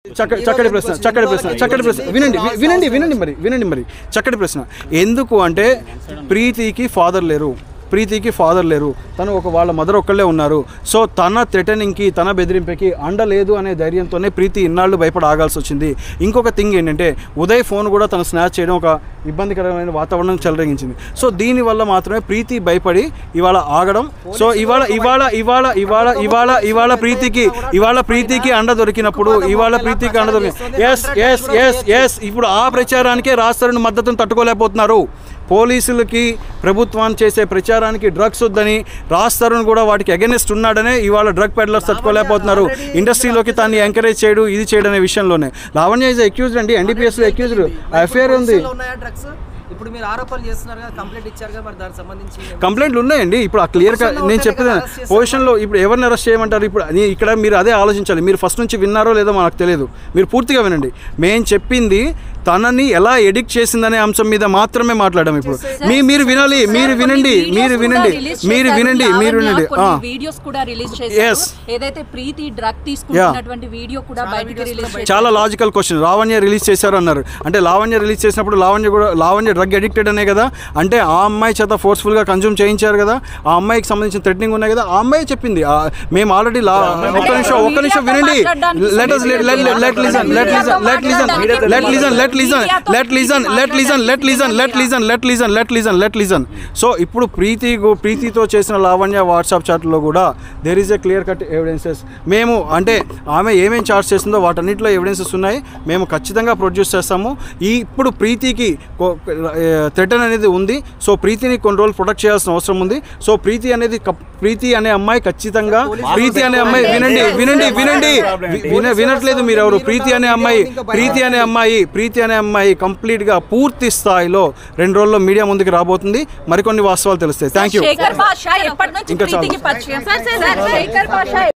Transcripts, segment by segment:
చక్కటి ప్రశ్న వినండి మరి చక్కటి ప్రశ్న. ఎందుకు అంటే ప్రీతికి ఫాదర్ లేరు, తను వాళ్ళ మదర్ ఒక్కళ్ళే ఉన్నారు. సో తన థ్రెటనింగ్కి, తన బెదిరింపుకి అండలేదు అనే ధైర్యంతోనే ప్రీతి ఇన్నాళ్ళు భయపడి ఆగాల్సి వచ్చింది. ఇంకొక థింగ్ ఏంటంటే ఉదయ్ ఫోన్ కూడా తను స్నాచ్ చేయడం ఒక ఇబ్బందికరమైన వాతావరణం చెలరేగించింది. సో దీనివల్ల మాత్రమే ప్రీతి భయపడి ఇవాళ ఆగడం. సో ఇవాళ ప్రీతికి అండ దొరికినప్పుడు ఇప్పుడు ఆ ప్రచారానికే రాష్ట్రాన్ని మద్దతును తట్టుకోలేకపోతున్నారు. పోలీసులకి ప్రభుత్వం చేసే ప్రచారానికి డ్రగ్స్ వద్దని రాస్తారని కూడా వాటికి అగెనిస్ట్ ఉన్నాడనే ఇవాళ డ్రగ్ పెడ్లర్స్ తట్టుకోలేకపోతున్నారు. ఇండస్ట్రీలోకి తాన్ని ఎంకరేజ్ చేయడం అనే విషయంలోనే. లావణ్య ఇస్ అక్యూజ్డ్ అండి, ఎన్డీపీఎస్లో అక్యూజ్డ్, ఎఫ్ఐఆర్ ఉంది. ఇప్పుడు మీరు ఆరోపణలు చేస్తున్నారు కదా, కంప్లైంట్ ఇచ్చారు కదా, మరి దానికి సంబంధించి కంప్లైంట్లు ఉన్నాయండి. ఇప్పుడు ఆ క్లియర్గా నేను చెప్పిన పొజిషన్లో ఇప్పుడు ఎవరిని అరెస్ట్ చేయమంటారు? ఇప్పుడు ఇక్కడ మీరు అదే ఆలోచించాలి. మీరు ఫస్ట్ నుంచి విన్నారో లేదో మనకు తెలియదు, మీరు పూర్తిగా వినండి. మేము చెప్పింది తనని ఎలా ఎడిక్ట్ చేసిందనే అంశం మీద మాత్రమే మాట్లాడడం. ఇప్పుడు మీరు వినాలి, మీరు వినండి. చాలా లాజికల్ క్వశ్చన్. లావణ్య రిలీజ్ చేశారు అన్నారు అంటే లావణ్య రిలీజ్ చేసినప్పుడు లావణ్య డ్రగ్ అడిక్టెడ్ అనే కదా, అంటే ఆ అమ్మాయి చేత ఫోర్స్ఫుల్గా కన్జ్యూమ్ చేయించారు కదా, ఆ అమ్మాయికి సంబంధించిన థ్రెటనింగ్ ఉన్నాయి కదా, ఆ అమ్మాయి చెప్పింది. మేము ఆల్రెడీ ఒక్క నిమిషం వినండి. సో ఇప్పుడు ప్రీతితో చేసిన లావణ్య వాట్సాప్ చాట్లో కూడా there is a clear cut evidences. మేము అంటే ఆమె ఏమేమి చార్జ్ చేస్తుందో వాటన్నిటిలో ఎవిడెన్సెస్ ఉన్నాయి, మేము ఖచ్చితంగా ప్రొడ్యూస్ చేస్తాము. ఇప్పుడు ప్రీతికి థ్రెటన్ అనేది ఉంది. సో ప్రీతిని కొన్ని రోజులు ప్రొటెక్ట్ చేయాల్సిన అవసరం ఉంది. సో ప్రీతి అనే అమ్మాయి ఖచ్చితంగా వినట్లేదు మీరు ఎవరు. ప్రీతి అనే అమ్మాయి కంప్లీట్గా పూర్తి స్థాయిలో 2 రోజుల్లో మీడియా ముందుకు రాబోతుంది. మరికొన్ని వాస్తవాలు తెలుస్తాయి. Thank you.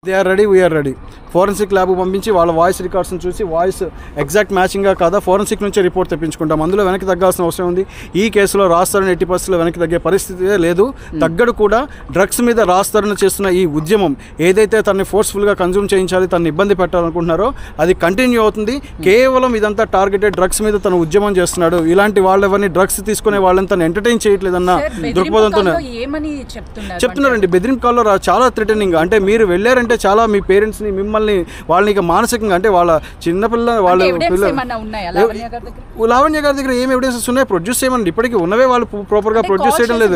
They are ready, we are ready. Forensic lab పంపించి వాళ్ళ వాయిస్ రికార్డ్స్ని చూసి వాయిస్ ఎగ్జాక్ట్ మ్యాచింగ్గా కాదా ఫోరెన్సిక్ నుంచే రిపోర్ట్ తెప్పించుకుంటాం. అందులో వెనక్కి తగ్గాల్సిన అవసరం ఉంది. ఈ కేసులో రాస్తారని 80% వెనక్కి తగ్గే పరిస్థితి లేదు. తగ్గడు కూడా. డ్రగ్స్ మీద రాస్తారని చేస్తున్న ఈ ఉద్యమం ఏదైతే తనని ఫోర్స్ఫుల్గా కన్జ్యూమ్ చేయించాలి, తనని ఇబ్బంది పెట్టాలనుకుంటున్నారో అది కంటిన్యూ అవుతుంది. కేవలం ఇదంతా టార్గెటెడ్ డ్రగ్స్ మీద తను ఉద్యమం చేస్తున్నాడు. ఇలాంటి వాళ్ళెవరిని డ్రగ్స్ తీసుకునే వాళ్ళని తను ఎంటర్టైన్ చేయట్లేదన్న దృక్పథంతో చెప్తున్నారండి. బెదిరింపు కాల్లో చాలా థ్రెటనింగ్. అంటే మీరు వెళ్ళారంటే చాలా మీ పేరెంట్స్ని వాళ్ళని మానసికంగా అంటే వాళ్ళ చిన్నపిల్ల లావణ్య గారి దగ్గర ఏం ఎవిడెన్సెస్ ఉన్నాయి ప్రొడ్యూస్ చేయమని. ఇప్పటికీ ఉన్నవే వాళ్ళు ప్రాపర్గా ప్రొడ్యూస్ చేయడం లేదు.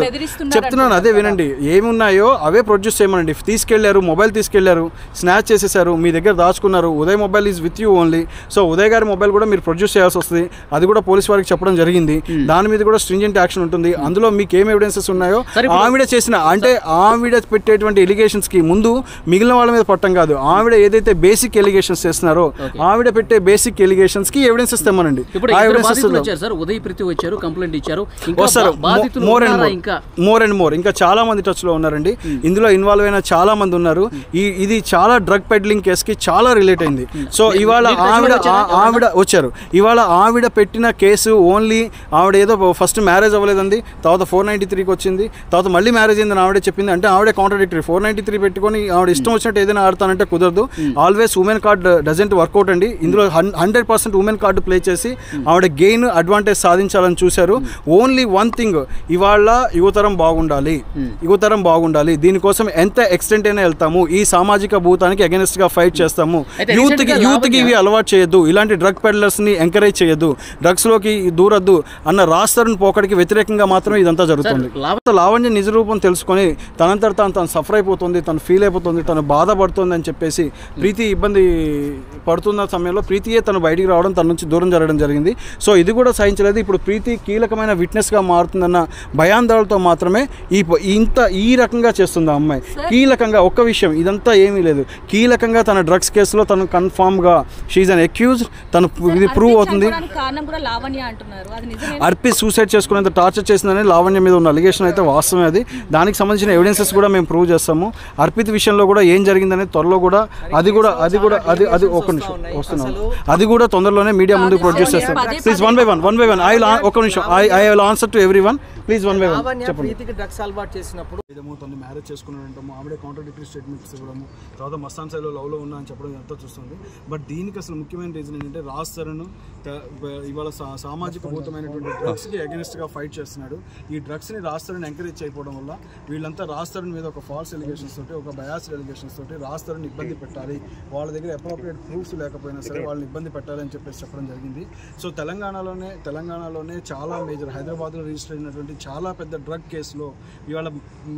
చెప్తున్నాను అదే వినండి. ఏమి ఉన్నాయో అవే ప్రొడ్యూస్ చేయమనండి. తీసుకెళ్లారు, మొబైల్ తీసుకెళ్లారు, స్నాచ్ చేసేసారు, మీ దగ్గర దాచుకున్నారు. Uday mobile is with you only. So Uday గారి మొబైల్ కూడా మీరు ప్రొడ్యూస్ చేయాల్సి వస్తుంది. అది కూడా పోలీస్ వారికి చెప్పడం జరిగింది. దాని మీద కూడా స్ట్రింజెంట్ యాక్షన్ ఉంటుంది. అందులో మీకు ఏం ఎవిడెన్సెస్ ఉన్నాయో ఆవిడ చేసిన అంటే ఆవిడ పెట్టేటువంటి ఎలిగేషన్స్ కి ముందు మిగిలిన వాళ్ళ మీద పట్టం కాదు. ఆవిడ ఏదైతే బేసిక్ ఎలిగేషన్స్ చేస్తున్నారో ఆవిడ పెట్టే బేసిక్ ఎలిగేషన్స్ కి ఎవిడెన్సెస్ తెమ్మనండి. మోర్ ఇంకా చాలా మంది టచ్ లో ఉన్నారండి. ఇందులో ఇన్వాల్వ్ అయిన చాలా మంది ఉన్నారు. ఇది చాలా డ్రగ్ పెడ్లింగ్ కేసుకి చాలా రిలేట్ అయింది. సో ఇవాళ ఆవిడ వచ్చారు. ఇవాళ ఆవిడ పెట్టిన కేసు ఓన్లీ ఆవిడ ఏదో ఫస్ట్ మ్యారేజ్ అవ్వలేదండి, తర్వాత 493కి వచ్చింది, తర్వాత మళ్ళీ మ్యారేజ్ అయిందని ఆవిడే చెప్పింది. అంటే ఆవిడే కాంట్రాడిక్టరీ. 493 పెట్టుకొని ఆవిడ ఇష్టం వచ్చినట్టు ఏదైనా ఆడతానంటే కుదరదు. Always women card doesn't work out అండి. ఇందులో 100% ఉమెన్ కార్డు ప్లే చేసి ఆవిడ గెయిన్ అడ్వాంటేజ్ సాధించాలని చూశారు. ఓన్లీ వన్ థింగ్, ఇవాళ యువతరం బాగుండాలి. దీనికోసం ఎంత ఎక్స్టెంట్ అయినా వెళ్తాము. ఈ సామాజిక భూతానికి అగెనిస్ట్ గా ఫైట్ చేస్తాము. యూత్ కి ఇవి అలవాటు చేయొద్దు. ఇలాంటి డ్రగ్ పెడ్లర్స్ ని ఎంకరేజ్ చేయొద్దు. డ్రగ్స్ లోకి దూరద్దు అన్న రాస్తారని పోకడికి వ్యతిరేకంగా మాత్రం ఇదంతా జరుగుతుంది. లావణ్య నిజ రూపం తెలుసుకొని తనంతట తను సఫర్ అయిపోతుంది, తను ఫీల్ అయిపోతుంది, తను బాధపడుతుంది అని చెప్పేసి ప్రీతి ఇబ్బంది పడుతున్న సమయంలో ప్రీతియే తను బయటికి రావడం, తన నుంచి దూరం జరగడం జరిగింది. సో ఇది కూడా సహించలేదు. ఇప్పుడు ప్రీతి కీలకమైన విట్నెస్గా మారుతుందన్న భయాందోళనతో మాత్రమే ఈ రకంగా చేస్తుంది ఆ అమ్మాయి. కీలకంగా ఒక్క విషయం, ఇదంతా ఏమీ లేదు, కీలకంగా తన డ్రగ్స్ కేసులో తను కన్ఫామ్గా షీఈ్ అన్ అక్యూజ్డ్, తను ఇది ప్రూవ్ అవుతుంది. చనిపోవడానికి కారణం కూడా లావణ్య అంటున్నారు, అది నిజమే? అర్పిత్ సూసైడ్ చేసుకునేంత టార్చర్ చేసిందని లావణ్య మీద ఉన్న అలిగేషన్ అయితే వాస్తవమే. అది దానికి సంబంధించిన ఎవిడెన్సెస్ కూడా మేము ప్రూవ్ చేస్తాము. అర్పిత్ విషయంలో కూడా ఏం జరిగిందనే త్వరలో కూడా అది ఒక నిమిషం వస్తున్నాము, అది కూడా తొందరలోనే మీడియా ముందుకు ప్రొడ్యూస్ చేస్తాం. ప్లీజ్ వన్ బై వన్ ఒక నిమిషం I will answer to every one. Please one by one చెప్పండి. డ్రగ్స్ అలవాటు చేసినప్పుడు తను మ్యారేజ్ చేసుకున్నాడంటాము, ఆవిడే కాంట్రాడిక్టరీ స్టేట్మెంట్స్ ఇవ్వడము, తర్వాత మస్తాన్ సాయిలో లవ్లో ఉన్నా అని చెప్పడం ఎంత చూస్తుంది. బట్ దీనికి అసలు ముఖ్యమైన రీజన్ ఏంటంటే రాజ్ తరుణ్ ఇవాళ సామాజిక భూతమైనటువంటి డ్రగ్స్కి అగెనిస్ట్గా ఫైట్ చేస్తున్నాడు. ఈ డ్రగ్స్ని రాజ్ తరుణ్ ఎంకరేజ్ చేయకపోవడం వల్ల వీళ్ళంతా రాజ్ తరుణ్ మీద ఒక ఫాల్స్ ఎలిగేషన్స్ తోటి, ఒక బయాస్డ్ ఎలిగేషన్స్ తోటి రాజ్ తరుణ్ ఇబ్బంది పెట్టాలి, వాళ్ళ దగ్గర అప్రోప్రియేట్ ప్రూఫ్స్ లేకపోయినా సరే వాళ్ళని ఇబ్బంది పెట్టాలి అని చెప్పేసి చెప్పడం జరిగింది. సో తెలంగాణలోనే చాలా మేజర్ హైదరాబాద్లో రిజిస్టర్ అయినటువంటి చాలా పెద్ద డ్రగ్ కేసులో ఇవాళ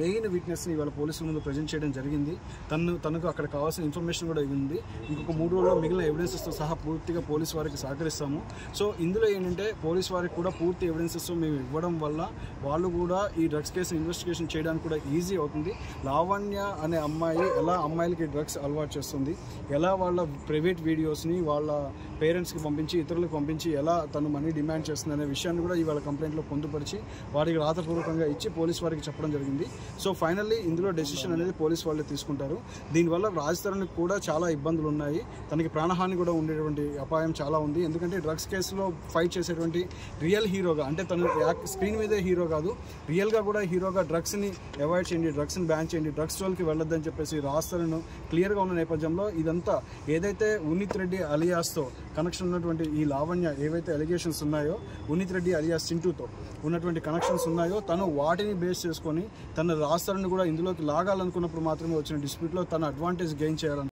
మెయిన్ విట్నెస్ని ఇవాళ పోలీసుల ముందు ప్రజెంట్ చేయడం జరిగింది. తనకు అక్కడ కావాల్సిన ఇన్ఫర్మేషన్ కూడా ఇవ్వండి. ఇంకొక 3 రోజుల్లో మిగిలిన ఎవిడెన్సెస్తో సహా పూర్తిగా పోలీసు వారికి సహకరిస్తాము. సో ఇందులో ఏంటంటే పోలీసు వారికి కూడా పూర్తి ఎవిడెన్సెస్ మేము ఇవ్వడం వల్ల వాళ్ళు కూడా ఈ డ్రగ్స్ కేసుని ఇన్వెస్టిగేషన్ చేయడానికి కూడా ఈజీ అవుతుంది. లావణ్య అనే అమ్మాయి ఎలా అమ్మాయిలకి డ్రగ్స్ అలవాటు చేస్తుంది, ఎలా వాళ్ళ ప్రైవేట్ వీడియోస్ని వాళ్ళ పేరెంట్స్కి పంపించి ఇతరులకు పంపించి ఎలా తను మనీ డిమాండ్ చేస్తుంది అనే విషయాన్ని కూడా ఇవాళ కంప్లైంట్లో పొందుపరిచి వారికి రాతపూర్వకంగా ఇచ్చి పోలీసు వారికి చెప్పడం జరిగింది. సో ఫైనల్లీ ఇందులో డెసిషన్ అనేది పోలీసు వాళ్ళే తీసుకుంటారు. దీనివల్ల రాజ్ తరుణ్కి కూడా చాలా ఇబ్బందులు ఉన్నాయి, తనకి ప్రాణహాని కూడా ఉండేటువంటి అపాయం చాలా ఉంది. ఎందుకంటే డ్రగ్స్ కేసులో ఫైట్ చేసేటువంటి రియల్ హీరోగా, అంటే తను స్క్రీన్ మీదే హీరో కాదు, రియల్గా కూడా హీరోగా డ్రగ్స్ని అవాయిడ్ చేయండి, డ్రగ్స్ని బ్యాన్ చేయండి, డ్రగ్స్ జోలికి వెళ్ళొద్దని చెప్పేసి రాజ్ తరుణ్ క్లియర్గా ఉన్న నేపథ్యంలో ఇదంతా ఏదైతే ఉన్నిత్ రెడ్డి అలియాస్తో కనెక్షన్ ఉన్నటువంటి ఈ లావణ్య ఏవైతే అలిగేషన్స్ ఉన్నాయో, ఉన్నిత్ రెడ్డి అలియాస్ చింటూతో ఉన్నటువంటి కనెక్షన్స్ ఉన్నాయో తను వాటిని బేస్ చేసుకొని తన రాజ్ తరుణ్ కూడా ఇందులోకి లాగాలనుకున్నప్పుడు మాత్రమే వచ్చిన డిస్ప్యూట్లో తన అడ్వాంటేజ్ గెయిన్ చేయాలని